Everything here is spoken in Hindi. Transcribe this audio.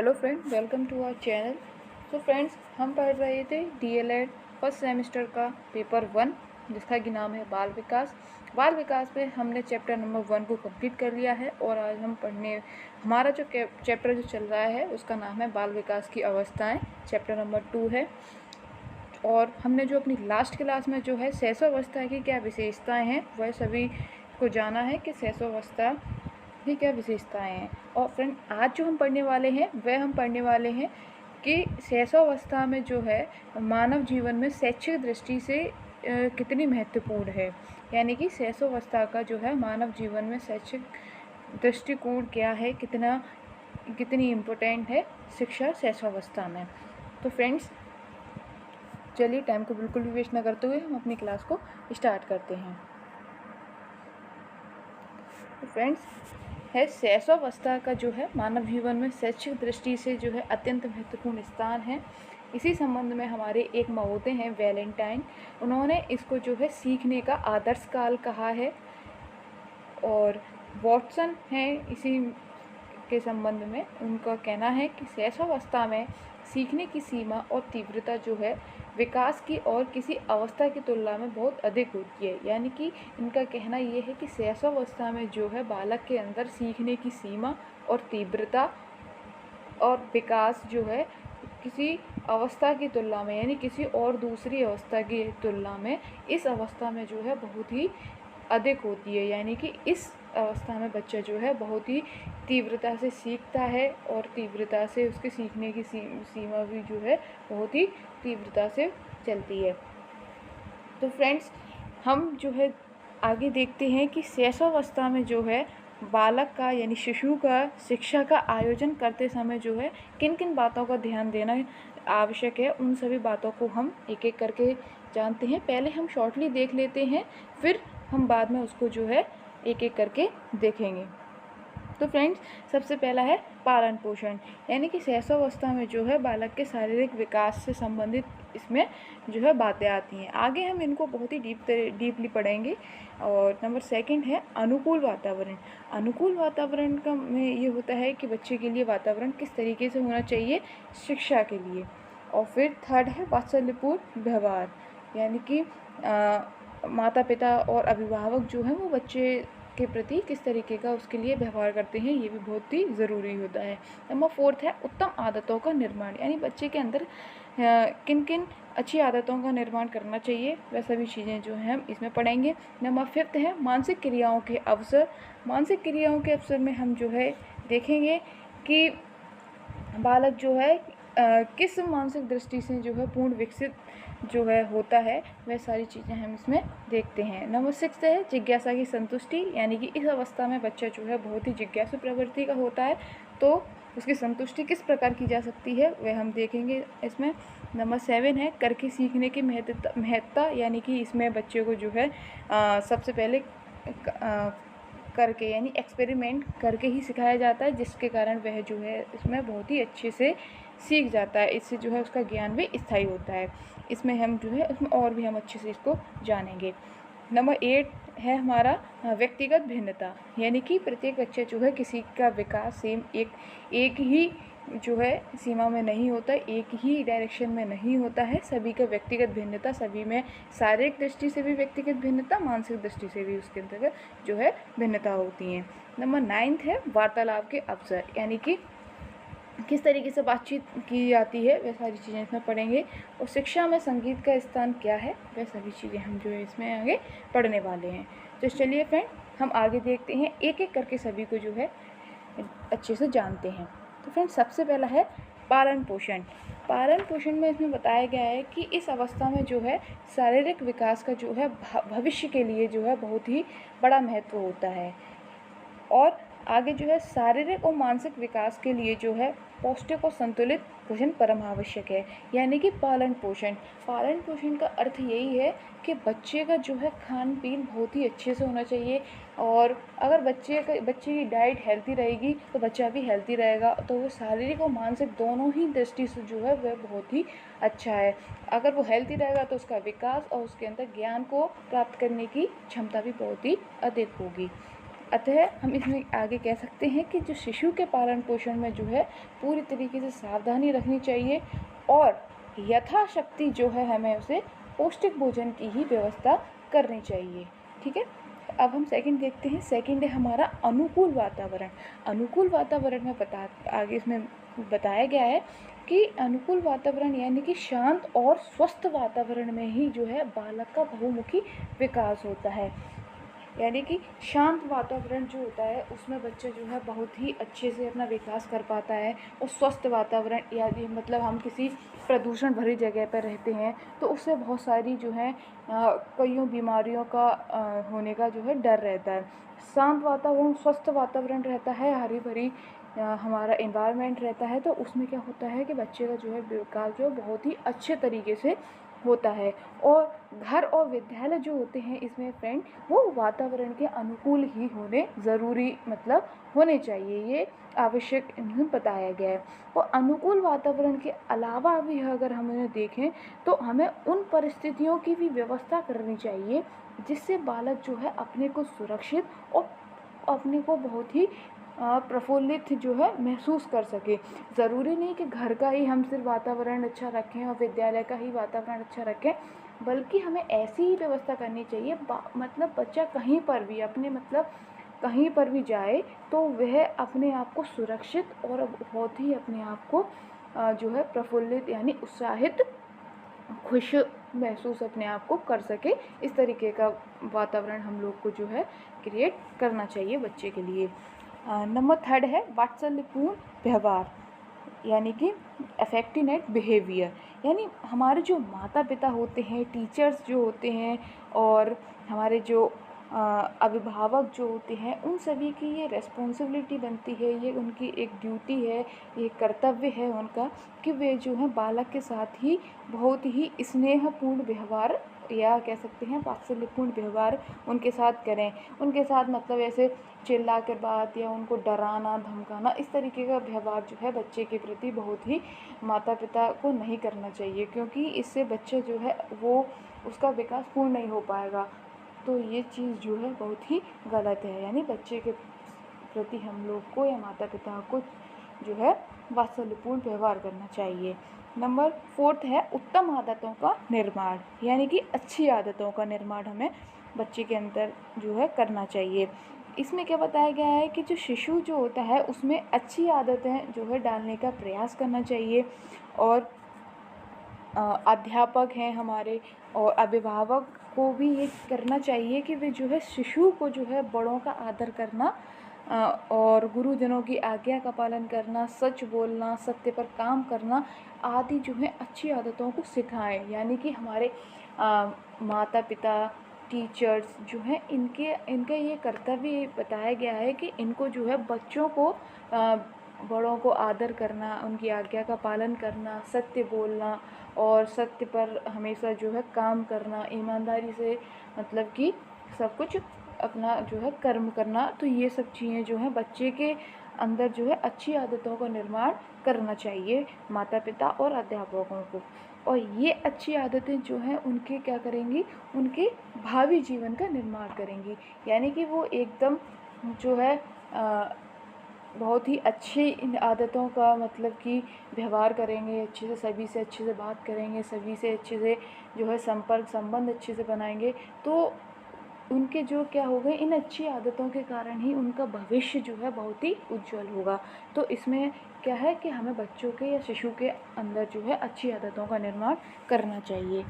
Hello friend, welcome to our channel. So friends, हम पढ़ रहे थे डीएलएड फर्स्ट सेमेस्टर का पेपर 1, जिसका कि नाम है बाल विकास। बाल विकास में हमने चैप्टर नंबर 1 को कंप्लीट कर लिया है और आज हम हमारा जो चैप्टर जो चल रहा है उसका नाम है बाल विकास की अवस्थाएं। चैप्टर नंबर 2 है। और हमने जो अपनी लास्ट क्लास में जो है शैशवावस्था की क्या विशेषताएँ हैं वह सभी को जाना है कि शैशवावस्था की क्या विशेषताएँ हैं। और फ्रेंड, आज जो हम पढ़ने वाले हैं वह हम पढ़ने वाले हैं कि शैशवावस्था में जो है मानव जीवन में शैक्षिक दृष्टि से कितनी महत्वपूर्ण है। यानी कि शैशवावस्था का जो है मानव जीवन में शैक्षिक दृष्टिकोण क्या है, कितनी इम्पोर्टेंट है शिक्षा शैशवावस्था में। तो फ्रेंड्स, चलिए टाइम को बिल्कुल भी वेस्ट ना करते हुए हम अपनी क्लास को स्टार्ट करते हैं। तो फ्रेंड्स, है शैशवावस्था का जो है मानव जीवन में शैक्षिक दृष्टि से जो है अत्यंत महत्वपूर्ण स्थान है। इसी संबंध में हमारे एक महोदय हैं वैलेंटाइन, उन्होंने इसको जो है सीखने का आदर्श काल कहा है। और वॉटसन है इसी के संबंध में उनका कहना है कि शैशवावस्था में सीखने की सीमा और तीव्रता जो है विकास की और किसी अवस्था की तुलना में बहुत अधिक होती है। यानी कि इनका कहना ये है कि शैशवावस्था में जो है बालक के अंदर सीखने की सीमा और तीव्रता और विकास जो है किसी अवस्था की तुलना में, यानी किसी और दूसरी अवस्था की तुलना में इस अवस्था में जो है बहुत ही अधिक होती है। यानी कि इस अवस्था में बच्चा जो है बहुत ही तीव्रता से सीखता है और तीव्रता से उसके सीखने की सीमा भी जो है बहुत ही तीव्रता से चलती है। तो फ्रेंड्स, हम जो है आगे देखते हैं कि शैशवावस्था में जो है बालक का यानी शिशु का शिक्षा का आयोजन करते समय जो है किन किन बातों का ध्यान देना आवश्यक है, उन सभी बातों को हम एक एक करके जानते हैं। पहले हम शॉर्टली देख लेते हैं, फिर हम बाद में उसको जो है एक एक करके देखेंगे। तो फ्रेंड्स, सबसे पहला है पालन पोषण। यानी कि शैशवावस्था में जो है बालक के शारीरिक विकास से संबंधित इसमें जो है बातें आती हैं। आगे हम इनको बहुत ही डीपली पढ़ेंगे। और नंबर 2 है अनुकूल वातावरण। अनुकूल वातावरण का में ये होता है कि बच्चे के लिए वातावरण किस तरीके से होना चाहिए शिक्षा के लिए। और फिर 3 है वात्सल्यपूर्ण व्यवहार। यानी कि माता पिता और अभिभावक जो हैं वो बच्चे के प्रति किस तरीके का उसके लिए व्यवहार करते हैं, ये भी बहुत ही ज़रूरी होता है। नंबर 4 है उत्तम आदतों का निर्माण। यानी बच्चे के अंदर किन किन अच्छी आदतों का निर्माण करना चाहिए, वह सभी चीज़ें जो हैं हम इसमें पढ़ेंगे। नंबर 5 है मानसिक क्रियाओं के अवसर। मानसिक क्रियाओं के अवसर में हम जो है देखेंगे कि बालक जो है किस मानसिक दृष्टि से जो है पूर्ण विकसित जो है होता है, वह सारी चीज़ें हम इसमें देखते हैं। नंबर 6 है जिज्ञासा की संतुष्टि। यानी कि इस अवस्था में बच्चा जो है बहुत ही जिज्ञासु प्रवृत्ति का होता है, तो उसकी संतुष्टि किस प्रकार की जा सकती है वह हम देखेंगे इसमें। नंबर 7 है करके सीखने की महत्ता। यानी कि इसमें बच्चे को जो है सबसे पहले करके यानी एक्सपेरिमेंट करके ही सिखाया जाता है, जिसके कारण वह जो है इसमें बहुत ही अच्छे से सीख जाता है। इससे जो है उसका ज्ञान भी स्थायी होता है। इसमें हम जो है उसमें और भी हम अच्छे से इसको जानेंगे। नंबर 8 है हमारा व्यक्तिगत भिन्नता। यानी कि प्रत्येक बच्चा जो है किसी का विकास सेम एक ही जो है सीमा में नहीं होता, एक ही डायरेक्शन में नहीं होता है। सभी का व्यक्तिगत भिन्नता, सभी में शारीरिक दृष्टि से भी व्यक्तिगत भिन्नता, मानसिक दृष्टि से भी उसके अंतर्गत जो है भिन्नता होती हैं। नंबर 9 है वार्तालाप के अवसर। यानी कि किस तरीके से बातचीत की जाती है, वह सारी चीज़ें इसमें पढ़ेंगे। और शिक्षा में संगीत का स्थान क्या है, वह सभी चीज़ें हम जो है इसमें आगे पढ़ने वाले हैं। तो चलिए फ्रेंड, हम आगे देखते हैं, एक एक करके सभी को जो है अच्छे से जानते हैं। तो फ्रेंड, सबसे पहला है पालन पोषण। पालन पोषण में इसमें बताया गया है कि इस अवस्था में जो है शारीरिक विकास का जो है भविष्य के लिए जो है बहुत ही बड़ा महत्व होता है। और आगे जो है शारीरिक और मानसिक विकास के लिए जो है पौष्टिक और संतुलित भोजन परम आवश्यक है। यानी कि पालन पोषण का अर्थ यही है कि बच्चे का जो है खान पीन बहुत ही अच्छे से होना चाहिए। और अगर बच्चे की डाइट हेल्थी रहेगी तो बच्चा भी हेल्थी रहेगा, तो वो शारीरिक और मानसिक दोनों ही दृष्टि से जो है वह बहुत ही अच्छा है। अगर वो हेल्थी रहेगा तो उसका विकास और उसके अंदर ज्ञान को प्राप्त करने की क्षमता भी बहुत ही अधिक होगी। अतः हम इसमें आगे कह सकते हैं कि जो शिशु के पालन पोषण में जो है पूरी तरीके से सावधानी रखनी चाहिए और यथाशक्ति जो है हमें उसे पौष्टिक भोजन की ही व्यवस्था करनी चाहिए। ठीक है, अब हम सेकंड देखते हैं। सेकंड है हमारा अनुकूल वातावरण। अनुकूल वातावरण में आगे इसमें बताया गया है कि अनुकूल वातावरण यानी कि शांत और स्वस्थ वातावरण में ही जो है बालक का बहुमुखी विकास होता है। यानी कि शांत वातावरण जो होता है उसमें बच्चा जो है बहुत ही अच्छे से अपना विकास कर पाता है। और स्वस्थ वातावरण यानी मतलब हम किसी प्रदूषण भरी जगह पर रहते हैं तो उससे बहुत सारी जो है कईयों बीमारियों का होने का जो है डर रहता है। शांत वातावरण, स्वस्थ वातावरण रहता है, हरी भरी हमारा एनवायरनमेंट रहता है, तो उसमें क्या होता है कि बच्चे का जो है विकास जो बहुत ही अच्छे तरीके से होता है। और घर और विद्यालय जो होते हैं इसमें फ्रेंड वो वातावरण के अनुकूल ही होने ज़रूरी मतलब होने चाहिए, ये आवश्यक इन्हें बताया गया है। और अनुकूल वातावरण के अलावा भी अगर हम इन्हें देखें तो हमें उन परिस्थितियों की भी व्यवस्था करनी चाहिए जिससे बालक जो है अपने को सुरक्षित और अपने को बहुत ही प्रफुल्लित जो है महसूस कर सके। ज़रूरी नहीं कि घर का ही हम सिर्फ वातावरण अच्छा रखें और विद्यालय का ही वातावरण अच्छा रखें, बल्कि हमें ऐसी ही व्यवस्था करनी चाहिए मतलब बच्चा कहीं पर भी अपने मतलब कहीं पर भी जाए तो वह अपने आप को सुरक्षित और बहुत ही अपने आप को जो है प्रफुल्लित यानी उत्साहित, खुश महसूस अपने आप को कर सके। इस तरीके का वातावरण हम लोग को जो है क्रिएट करना चाहिए बच्चे के लिए। नंबर थर्ड है वात्सल्यपूर्ण व्यवहार यानी कि अफेक्टिनेट बिहेवियर। यानी हमारे जो माता पिता होते हैं, टीचर्स जो होते हैं और हमारे जो अभिभावक जो होते हैं, उन सभी की ये रेस्पॉन्सिबिलिटी बनती है, ये उनकी एक ड्यूटी है, ये कर्तव्य है उनका कि वे जो है बालक के साथ ही बहुत ही स्नेहपूर्ण व्यवहार या कह सकते हैं वात्सल्यपूर्ण व्यवहार उनके साथ करें। उनके साथ मतलब ऐसे चिल्ला कर बात या उनको डराना धमकाना इस तरीके का व्यवहार जो है बच्चे के प्रति बहुत ही माता पिता को नहीं करना चाहिए, क्योंकि इससे बच्चा जो है वो उसका विकास पूर्ण नहीं हो पाएगा। तो ये चीज़ जो है बहुत ही गलत है। यानी बच्चे के प्रति हम लोग को या माता पिता को जो है वात्सल्यपूर्ण व्यवहार करना चाहिए। नंबर फोर्थ है उत्तम आदतों का निर्माण। यानी कि अच्छी आदतों का निर्माण हमें बच्चे के अंदर जो है करना चाहिए। इसमें क्या बताया गया है कि जो शिशु जो होता है उसमें अच्छी आदतें जो है डालने का प्रयास करना चाहिए। और अध्यापक हैं हमारे और अभिभावक को भी ये करना चाहिए कि वे जो है शिशु को जो है बड़ों का आदर करना और गुरुजनों की आज्ञा का पालन करना, सच बोलना, सत्य पर काम करना आदि जो है अच्छी आदतों को सिखाएं। यानी कि हमारे माता पिता, टीचर्स जो हैं इनका ये कर्तव्य बताया गया है कि इनको जो है बच्चों को बड़ों को आदर करना, उनकी आज्ञा का पालन करना, सत्य बोलना और सत्य पर हमेशा जो है काम करना, ईमानदारी से मतलब कि सब कुछ अपना जो है कर्म करना। तो ये सब चीज़ें जो हैं बच्चे के अंदर जो है अच्छी आदतों का निर्माण करना चाहिए माता पिता और अध्यापकों को। और ये अच्छी आदतें जो हैं उनके क्या करेंगी, उनके भावी जीवन का निर्माण करेंगी। यानी कि वो एकदम जो है बहुत ही अच्छी इन आदतों का मतलब कि व्यवहार करेंगे, अच्छे से सभी से अच्छे से बात करेंगे, सभी से अच्छे से जो है संपर्क संबंध अच्छे से बनाएंगे। तो उनके जो क्या होगा, इन अच्छी आदतों के कारण ही उनका भविष्य जो है बहुत ही उज्जवल होगा। तो इसमें क्या है कि हमें बच्चों के या शिशु के अंदर जो है अच्छी आदतों का निर्माण करना चाहिए।